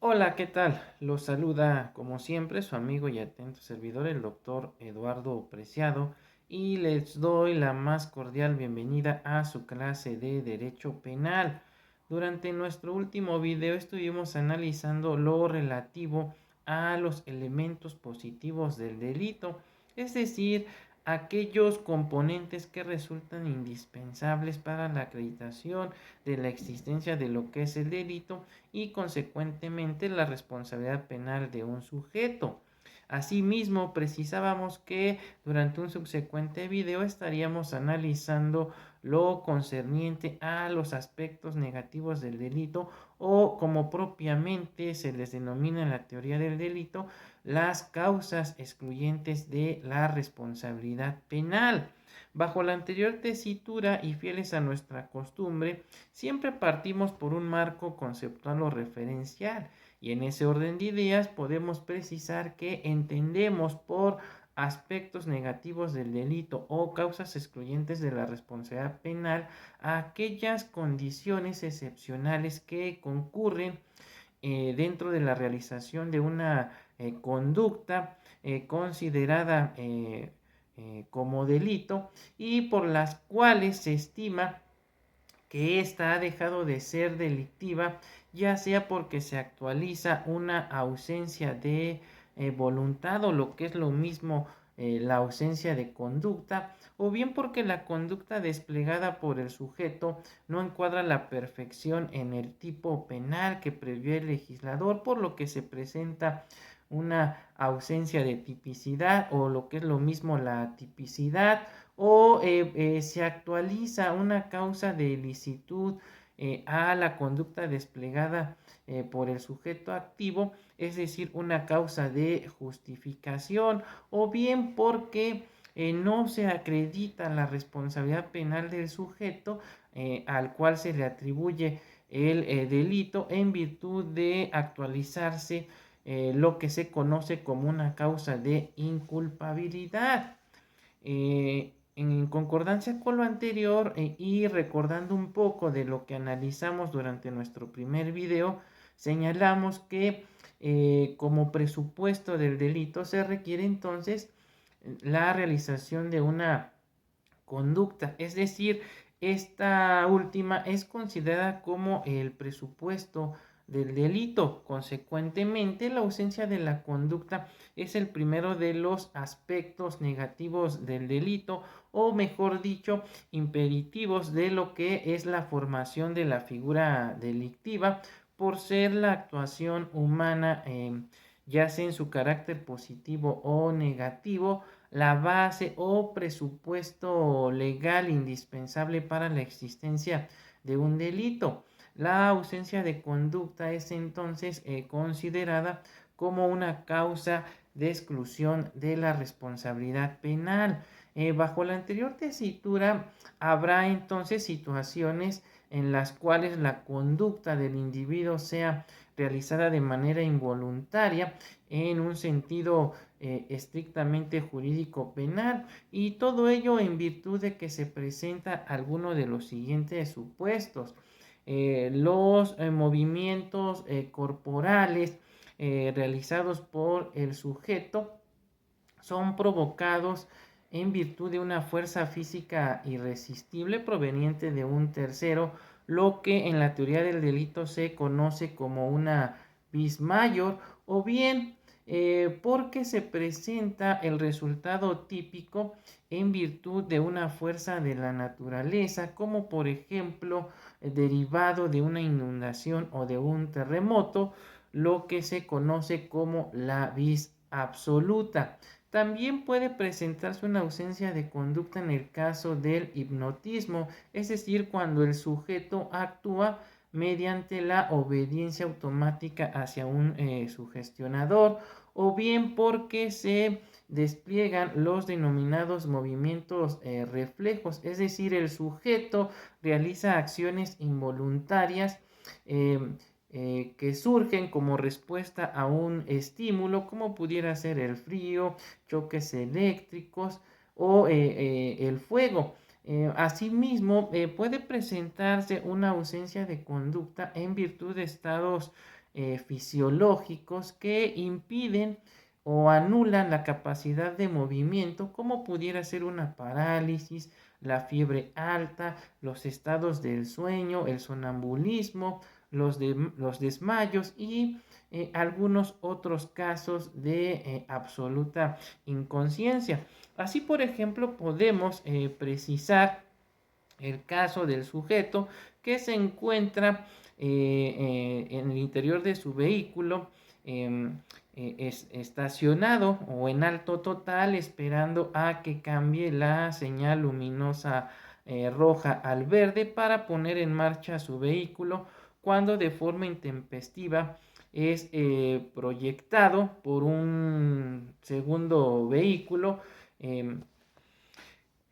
Hola, ¿qué tal? Los saluda, como siempre, su amigo y atento servidor, el doctor Eduardo Preciado, y les doy la más cordial bienvenida a su clase de Derecho Penal. Durante nuestro último video estuvimos analizando lo relativo a los elementos positivos del delito, es decir, aquellos componentes que resultan indispensables para la acreditación de la existencia de lo que es el delito y consecuentemente la responsabilidad penal de un sujeto. Asimismo, precisábamos que durante un subsecuente video estaríamos analizando lo concerniente a los aspectos negativos del delito o como propiamente se les denomina en la teoría del delito, las causas excluyentes de la responsabilidad penal. Bajo la anterior tesitura y fieles a nuestra costumbre, siempre partimos por un marco conceptual o referencial y en ese orden de ideas podemos precisar que entendemos por aspectos negativos del delito o causas excluyentes de la responsabilidad penal a aquellas condiciones excepcionales que concurren dentro de la realización de una conducta considerada como delito y por las cuales se estima que ésta ha dejado de ser delictiva, ya sea porque se actualiza una ausencia de voluntad o lo que es lo mismo la ausencia de conducta, o bien porque la conducta desplegada por el sujeto no encuadra la perfección en el tipo penal que previó el legislador, por lo que se presenta una ausencia de tipicidad o lo que es lo mismo la tipicidad o se actualiza una causa de ilicitud a la conducta desplegada por el sujeto activo, es decir, una causa de justificación, o bien porque no se acredita la responsabilidad penal del sujeto al cual se le atribuye el delito en virtud de actualizarse lo que se conoce como una causa de inculpabilidad. En concordancia con lo anterior y recordando un poco de lo que analizamos durante nuestro primer video, señalamos que como presupuesto del delito se requiere entonces la realización de una conducta, es decir, esta última es considerada como el presupuesto del delito. Consecuentemente, la ausencia de la conducta es el primero de los aspectos negativos del delito, o mejor dicho, impeditivos de lo que es la formación de la figura delictiva, por ser la actuación humana, ya sea en su carácter positivo o negativo, la base o presupuesto legal indispensable para la existencia de un delito. La ausencia de conducta es entonces considerada como una causa de exclusión de la responsabilidad penal. Bajo la anterior tesitura habrá entonces situaciones en las cuales la conducta del individuo sea realizada de manera involuntaria en un sentido estrictamente jurídico penal, y todo ello en virtud de que se presenta alguno de los siguientes supuestos. Los movimientos corporales realizados por el sujeto son provocados en virtud de una fuerza física irresistible proveniente de un tercero, lo que en la teoría del delito se conoce como una vis mayor, o bien porque se presenta el resultado típico en virtud de una fuerza de la naturaleza, como por ejemplo derivado de una inundación o de un terremoto, lo que se conoce como la vis absoluta. También puede presentarse una ausencia de conducta en el caso del hipnotismo, es decir, cuando el sujeto actúa mediante la obediencia automática hacia un sugestionador, o bien porque se despliegan los denominados movimientos reflejos, es decir, el sujeto realiza acciones involuntarias eh, que surgen como respuesta a un estímulo, como pudiera ser el frío, choques eléctricos o el fuego. Asimismo, puede presentarse una ausencia de conducta en virtud de estados fisiológicos que impiden o anulan la capacidad de movimiento, como pudiera ser una parálisis, la fiebre alta, los estados del sueño, el sonambulismo, los desmayos y algunos otros casos de absoluta inconsciencia. Así, por ejemplo, podemos precisar el caso del sujeto que se encuentra en el interior de su vehículo estacionado o en alto total, esperando a que cambie la señal luminosa roja al verde para poner en marcha su vehículo, cuando de forma intempestiva es proyectado por un segundo vehículo, eh,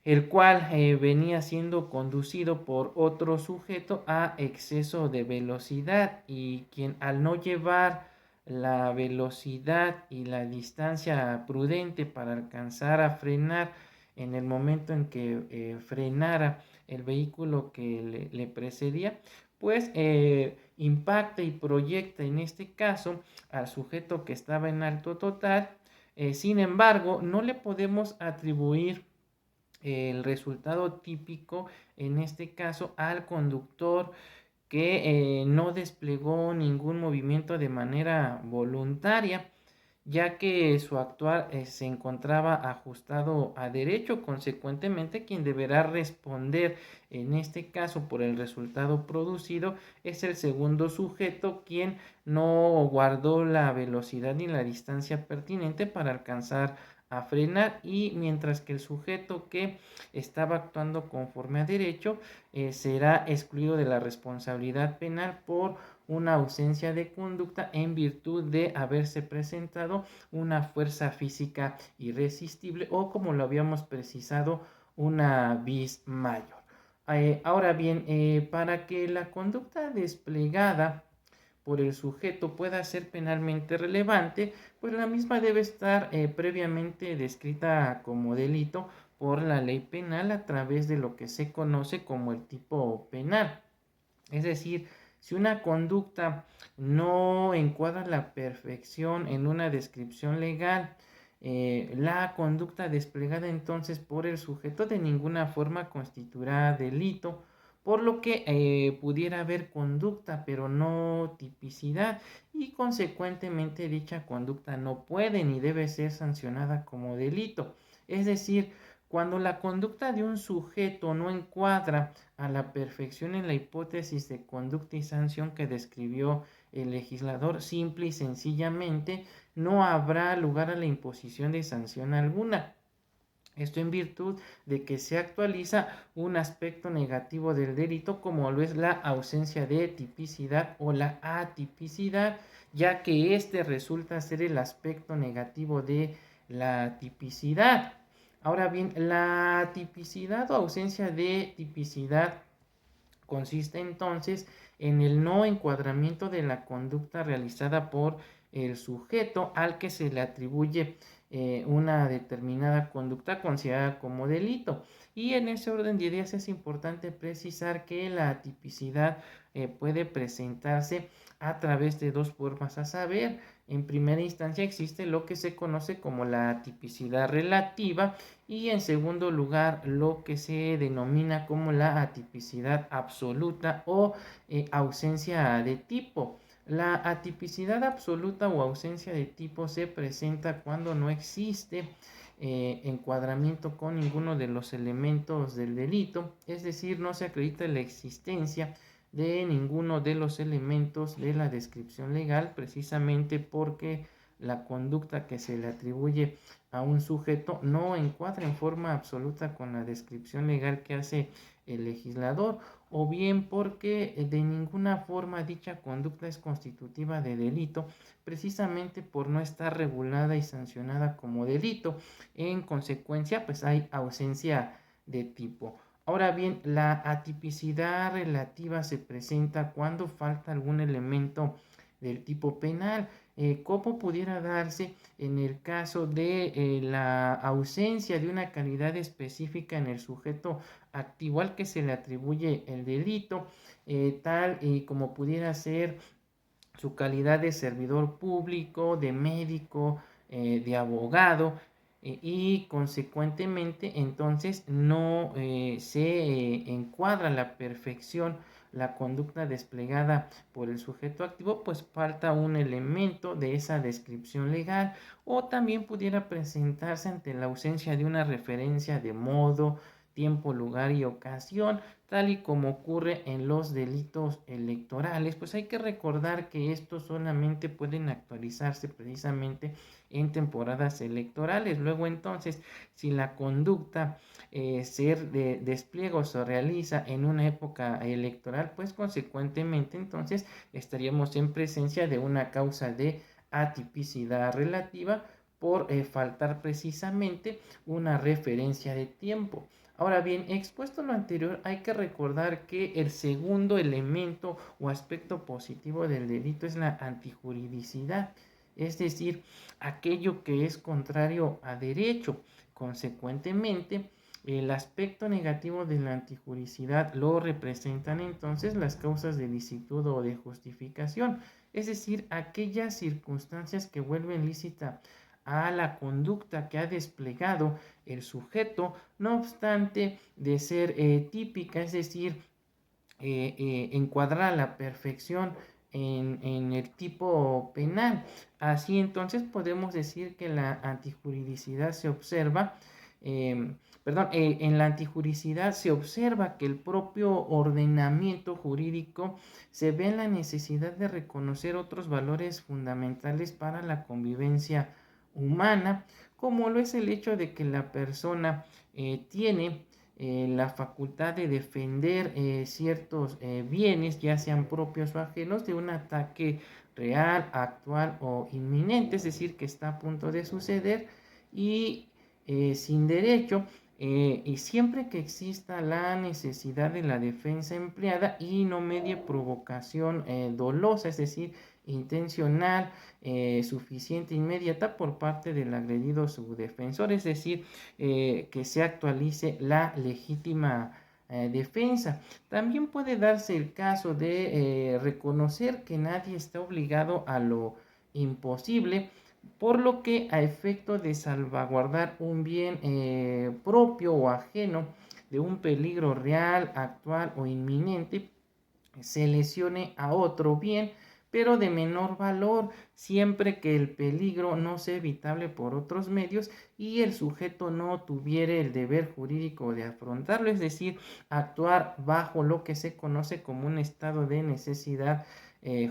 el cual venía siendo conducido por otro sujeto a exceso de velocidad, y quien, al no llevar la velocidad y la distancia prudente para alcanzar a frenar en el momento en que frenara el vehículo que le precedía, pues impacta y proyecta en este caso al sujeto que estaba en alto total. Sin embargo, no le podemos atribuir el resultado típico en este caso al conductor, que no desplegó ningún movimiento de manera voluntaria, ya que su actuar se encontraba ajustado a derecho. Consecuentemente, quien deberá responder en este caso por el resultado producido es el segundo sujeto, quien no guardó la velocidad ni la distancia pertinente para alcanzar a frenar, y mientras que el sujeto que estaba actuando conforme a derecho será excluido de la responsabilidad penal por una ausencia de conducta en virtud de haberse presentado una fuerza física irresistible, o, como lo habíamos precisado, una vis mayor. Ahora bien, para que la conducta desplegada por el sujeto pueda ser penalmente relevante, pues la misma debe estar previamente descrita como delito por la ley penal a través de lo que se conoce como el tipo penal. Es decir, si una conducta no encuadra a la perfección en una descripción legal, la conducta desplegada entonces por el sujeto de ninguna forma constituirá delito, por lo que pudiera haber conducta pero no tipicidad, y consecuentemente dicha conducta no puede ni debe ser sancionada como delito. Es decir, cuando la conducta de un sujeto no encuadra a la perfección en la hipótesis de conducta y sanción que describió el legislador, simple y sencillamente no habrá lugar a la imposición de sanción alguna. Esto en virtud de que se actualiza un aspecto negativo del delito, como lo es la ausencia de tipicidad o la atipicidad, ya que este resulta ser el aspecto negativo de la tipicidad. Ahora bien, la tipicidad o ausencia de tipicidad consiste entonces en el no encuadramiento de la conducta realizada por el sujeto al que se le atribuye una determinada conducta considerada como delito. Y en ese orden de ideas es importante precisar que la tipicidad puede presentarse a través de dos formas, a saber, en primera instancia existe lo que se conoce como la tipicidad relativa, y en segundo lugar lo que se denomina como la atipicidad absoluta o ausencia de tipo. La atipicidad absoluta o ausencia de tipo se presenta cuando no existe encuadramiento con ninguno de los elementos del delito, es decir, no se acredita la existencia de ninguno de los elementos de la descripción legal, precisamente porque la conducta que se le atribuye a un sujeto no encuadra en forma absoluta con la descripción legal que hace el legislador, o bien porque de ninguna forma dicha conducta es constitutiva de delito, precisamente por no estar regulada y sancionada como delito. En consecuencia, pues hay ausencia de tipo. Ahora bien, la atipicidad relativa se presenta cuando falta algún elemento del tipo penal. ¿Cómo pudiera darse en el caso de la ausencia de una calidad específica en el sujeto activo al que se le atribuye el delito, tal y como pudiera ser su calidad de servidor público, de médico, de abogado, y consecuentemente entonces no se encuadra a la perfección la conducta desplegada por el sujeto activo, pues falta un elemento de esa descripción legal, o también pudiera presentarse ante la ausencia de una referencia de modo, tiempo, lugar y ocasión, tal y como ocurre en los delitos electorales. Pues hay que recordar que estos solamente pueden actualizarse precisamente en temporadas electorales. Luego entonces, si la conducta despliega o se realiza en una época electoral, pues consecuentemente entonces estaríamos en presencia de una causa de atipicidad relativa por faltar precisamente una referencia de tiempo. Ahora bien, expuesto lo anterior, hay que recordar que el segundo elemento o aspecto positivo del delito es la antijuridicidad, es decir, aquello que es contrario a derecho. Consecuentemente, el aspecto negativo de la antijuridicidad lo representan entonces las causas de licitud o de justificación, es decir, aquellas circunstancias que vuelven lícita a la conducta que ha desplegado el sujeto, no obstante de ser típica, es decir, encuadrar a la perfección en el tipo penal. Así entonces podemos decir que la antijuridicidad se observa, en la antijuridicidad se observa que el propio ordenamiento jurídico se ve en la necesidad de reconocer otros valores fundamentales para la convivencia humana, como lo es el hecho de que la persona tiene la facultad de defender ciertos bienes, ya sean propios o ajenos, de un ataque real, actual o inminente, es decir, que está a punto de suceder y sin derecho, y siempre que exista la necesidad de la defensa empleada y no medie provocación dolosa, es decir, intencional, suficiente, inmediata por parte del agredido o su defensor, es decir, que se actualice la legítima defensa. También puede darse el caso de reconocer que nadie está obligado a lo imposible, por lo que a efecto de salvaguardar un bien propio o ajeno de un peligro real, actual o inminente, se lesione a otro bien, pero de menor valor, siempre que el peligro no sea evitable por otros medios y el sujeto no tuviere el deber jurídico de afrontarlo, es decir, actuar bajo lo que se conoce como un estado de necesidad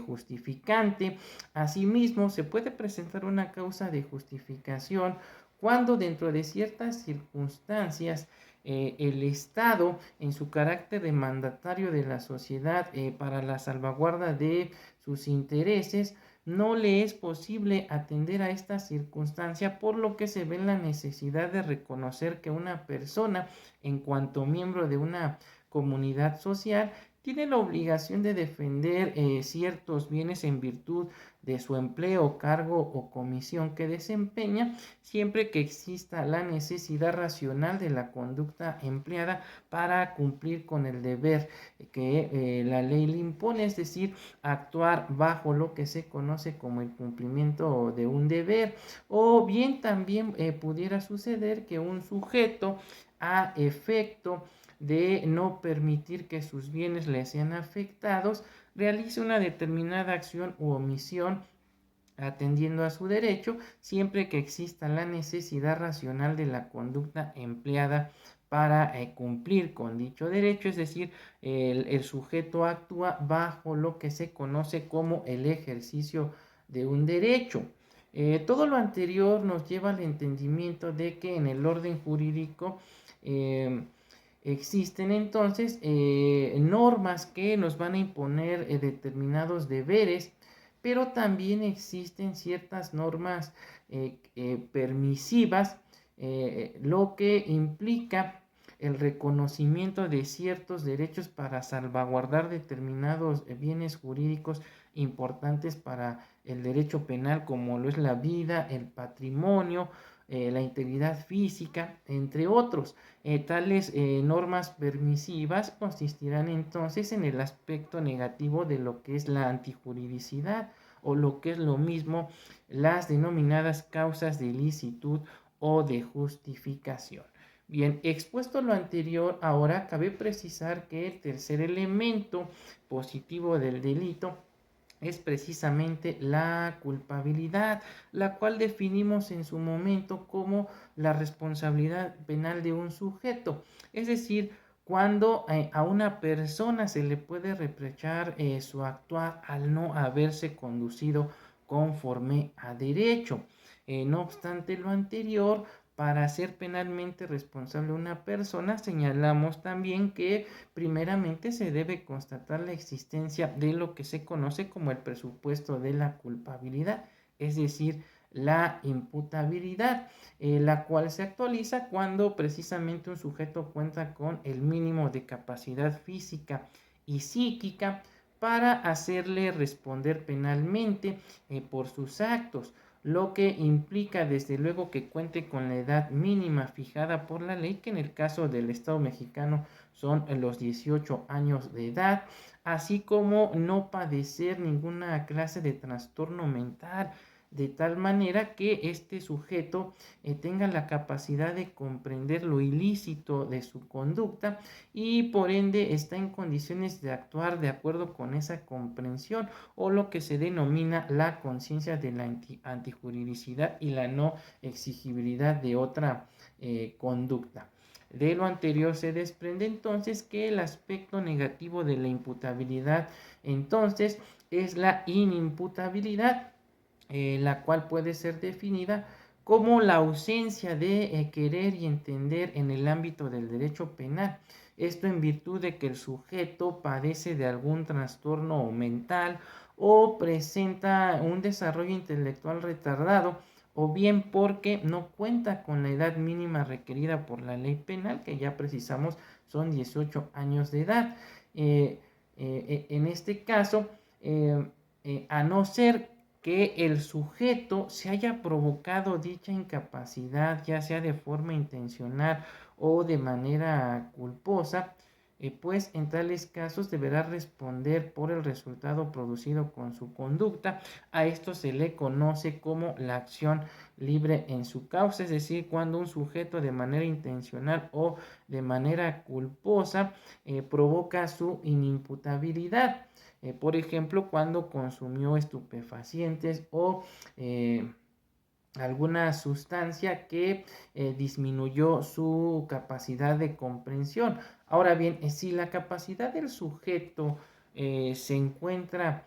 justificante. Asimismo, se puede presentar una causa de justificación cuando dentro de ciertas circunstancias el Estado, en su carácter de mandatario de la sociedad para la salvaguarda de sus intereses, no le es posible atender a esta circunstancia, por lo que se ve la necesidad de reconocer que una persona, en cuanto miembro de una comunidad social, tiene la obligación de defender ciertos bienes en virtud de su empleo, cargo o comisión que desempeña, siempre que exista la necesidad racional de la conducta empleada para cumplir con el deber que la ley le impone, es decir, actuar bajo lo que se conoce como el cumplimiento de un deber. O bien también pudiera suceder que un sujeto, a efecto de no permitir que sus bienes le sean afectados, realice una determinada acción u omisión atendiendo a su derecho, siempre que exista la necesidad racional de la conducta empleada para cumplir con dicho derecho, es decir, el sujeto actúa bajo lo que se conoce como el ejercicio de un derecho. Todo lo anterior nos lleva al entendimiento de que en el orden jurídico existen entonces normas que nos van a imponer determinados deberes, pero también existen ciertas normas permisivas, lo que implica el reconocimiento de ciertos derechos para salvaguardar determinados bienes jurídicos importantes para el derecho penal, como lo es la vida, el patrimonio, la integridad física, entre otros. Tales normas permisivas consistirán entonces en el aspecto negativo de lo que es la antijuridicidad, o lo que es lo mismo, las denominadas causas de ilicitud o de justificación. Bien, expuesto lo anterior, ahora cabe precisar que el tercer elemento positivo del delito es precisamente la culpabilidad, la cual definimos en su momento como la responsabilidad penal de un sujeto. Es decir, cuando a una persona se le puede reprochar su actuar al no haberse conducido conforme a derecho. No obstante lo anterior, para ser penalmente responsable una persona, señalamos también que primeramente se debe constatar la existencia de lo que se conoce como el presupuesto de la culpabilidad, es decir, la imputabilidad, la cual se actualiza cuando precisamente un sujeto cuenta con el mínimo de capacidad física y psíquica para hacerle responder penalmente por sus actos, lo que implica desde luego que cuente con la edad mínima fijada por la ley, que en el caso del Estado mexicano son los 18 años de edad, así como no padecer ninguna clase de trastorno mental, de tal manera que este sujeto tenga la capacidad de comprender lo ilícito de su conducta y por ende está en condiciones de actuar de acuerdo con esa comprensión, o lo que se denomina la conciencia de la antijuridicidad y la no exigibilidad de otra conducta. De lo anterior se desprende entonces que el aspecto negativo de la imputabilidad entonces es la inimputabilidad, la cual puede ser definida como la ausencia de querer y entender en el ámbito del derecho penal. Esto en virtud de que el sujeto padece de algún trastorno mental o presenta un desarrollo intelectual retardado, o bien porque no cuenta con la edad mínima requerida por la ley penal, que ya precisamos son 18 años de edad. En este caso, a no ser que el sujeto se haya provocado dicha incapacidad, ya sea de forma intencional o de manera culposa, pues en tales casos deberá responder por el resultado producido con su conducta. A esto se le conoce como la acción libre en su causa, es decir, cuando un sujeto de manera intencional o de manera culposa provoca su inimputabilidad. Por ejemplo, cuando consumió estupefacientes o alguna sustancia que disminuyó su capacidad de comprensión. Ahora bien, si la capacidad del sujeto se encuentra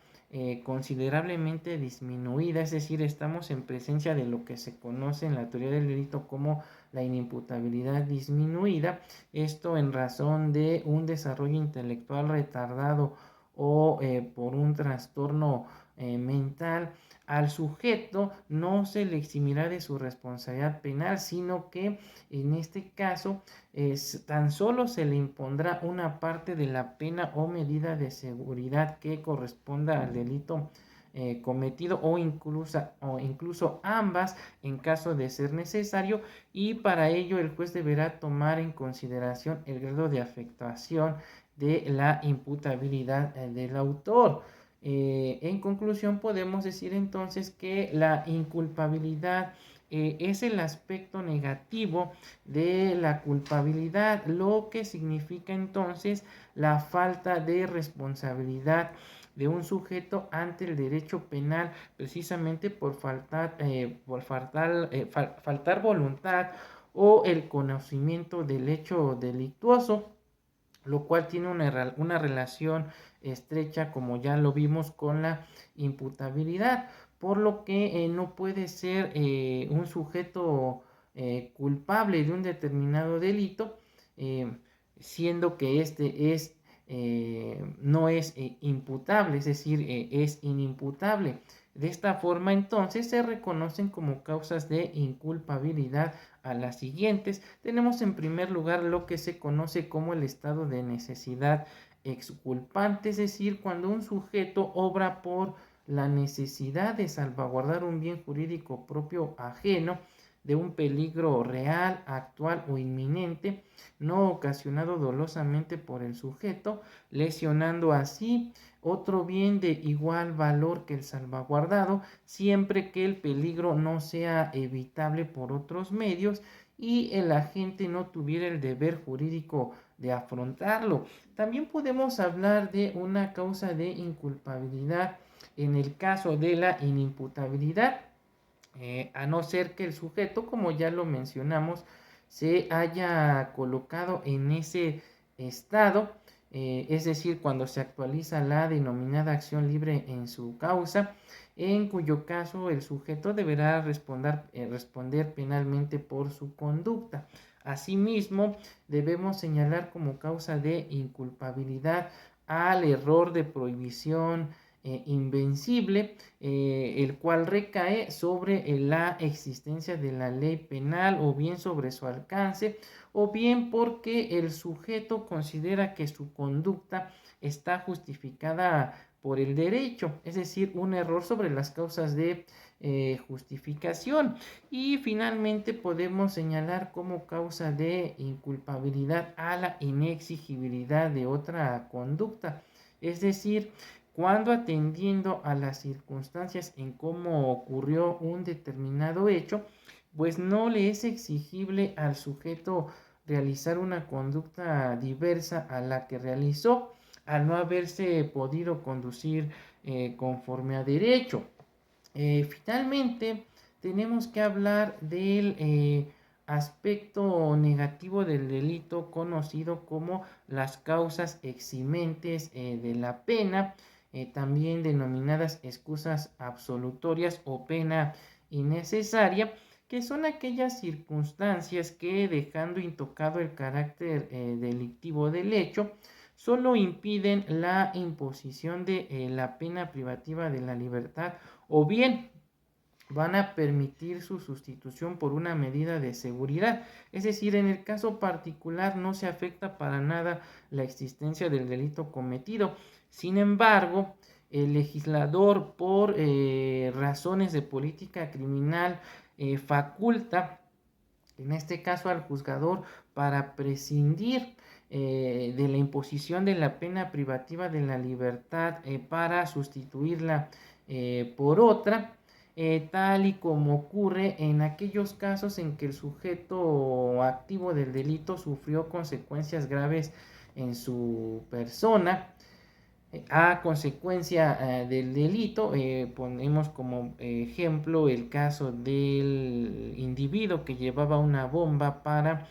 considerablemente disminuida, es decir, estamos en presencia de lo que se conoce en la teoría del delito como la inimputabilidad disminuida, esto en razón de un desarrollo intelectual retardado o por un trastorno mental, al sujeto no se le eximirá de su responsabilidad penal, sino que en este caso tan solo se le impondrá una parte de la pena o medida de seguridad que corresponda al delito cometido, o incluso ambas en caso de ser necesario, y para ello el juez deberá tomar en consideración el grado de afectación de la imputabilidad del autor. En conclusión, podemos decir entonces que la inculpabilidad es el aspecto negativo de la culpabilidad, lo que significa entonces la falta de responsabilidad de un sujeto ante el derecho penal, precisamente por faltar voluntad o el conocimiento del hecho delictuoso, lo cual tiene una relación estrecha, como ya lo vimos, con la imputabilidad, por lo que no puede ser un sujeto culpable de un determinado delito, eh, siendo que no es imputable, es decir, es inimputable. De esta forma, entonces, se reconocen como causas de inculpabilidad a las siguientes. Tenemos en primer lugar lo que se conoce como el estado de necesidad exculpante, es decir, cuando un sujeto obra por la necesidad de salvaguardar un bien jurídico propio ajeno, de un peligro real, actual o inminente, no ocasionado dolosamente por el sujeto, lesionando así otro bien de igual valor que el salvaguardado, siempre que el peligro no sea evitable por otros medios y el agente no tuviera el deber jurídico de afrontarlo. También podemos hablar de una causa de inculpabilidad en el caso de la inimputabilidad, a no ser que el sujeto, como ya lo mencionamos, se haya colocado en ese estado, es decir, cuando se actualiza la denominada acción libre en su causa, en cuyo caso el sujeto deberá responder penalmente por su conducta. Asimismo, debemos señalar como causa de inculpabilidad al error de prohibición invencible, el cual recae sobre la existencia de la ley penal o bien sobre su alcance o bien porque el sujeto considera que su conducta está justificada por el derecho, es decir, un error sobre las causas de justificación. Y finalmente podemos señalar como causa de inculpabilidad a la inexigibilidad de otra conducta, es decir, cuando atendiendo a las circunstancias en cómo ocurrió un determinado hecho, pues no le es exigible al sujeto realizar una conducta diversa a la que realizó, al no haberse podido conducir conforme a derecho. Finalmente, tenemos que hablar del aspecto negativo del delito conocido como las causas eximentes de la pena, también denominadas excusas absolutorias o pena innecesaria, que son aquellas circunstancias que, dejando intocado el carácter delictivo del hecho, solo impiden la imposición de la pena privativa de la libertad o bien van a permitir su sustitución por una medida de seguridad. Es decir, en el caso particular no se afecta para nada la existencia del delito cometido. Sin embargo, el legislador, por razones de política criminal, faculta, en este caso al juzgador, para prescindir de la imposición de la pena privativa de la libertad para sustituirla por otra, tal y como ocurre en aquellos casos en que el sujeto activo del delito sufrió consecuencias graves en su persona. A consecuencia del delito, ponemos como ejemplo el caso del individuo que llevaba una bomba para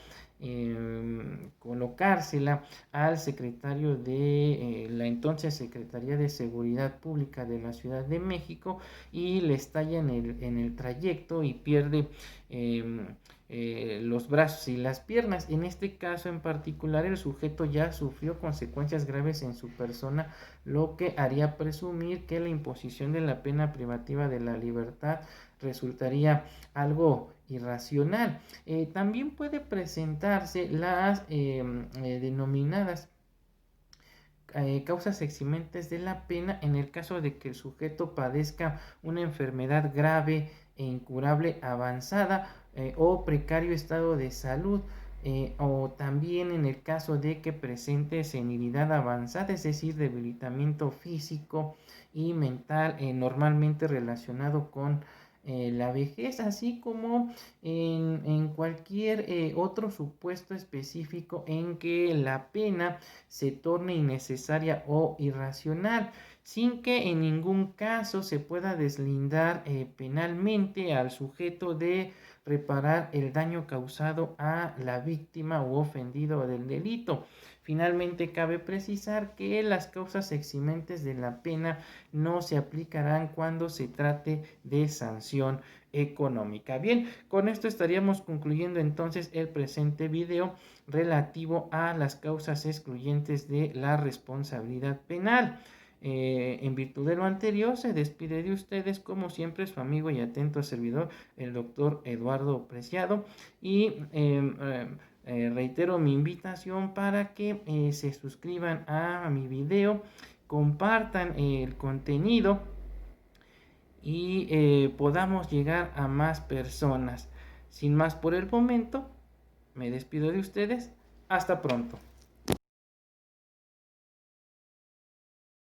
colocársela al secretario de la entonces Secretaría de Seguridad Pública de la Ciudad de México y le estalla en el trayecto y pierde los brazos y las piernas. En este caso en particular, el sujeto ya sufrió consecuencias graves en su persona, lo que haría presumir que la imposición de la pena privativa de la libertad resultaría algo irracional. También puede presentarse las denominadas causas eximentes de la pena en el caso de que el sujeto padezca una enfermedad grave e incurable avanzada o precario estado de salud, o también en el caso de que presente senilidad avanzada, es decir, debilitamiento físico y mental normalmente relacionado con la vejez, así como en cualquier otro supuesto específico en que la pena se torne innecesaria o irracional, sin que en ningún caso se pueda deslindar penalmente al sujeto de reparar el daño causado a la víctima u ofendido del delito. Finalmente, cabe precisar que las causas eximentes de la pena no se aplicarán cuando se trate de sanción económica. Bien, con esto estaríamos concluyendo entonces el presente video relativo a las causas excluyentes de la responsabilidad penal. En virtud de lo anterior, se despide de ustedes, como siempre, su amigo y atento servidor, el doctor Eduardo Preciado, y reitero mi invitación para que se suscriban a mi video, compartan el contenido y podamos llegar a más personas. Sin más por el momento, me despido de ustedes. Hasta pronto.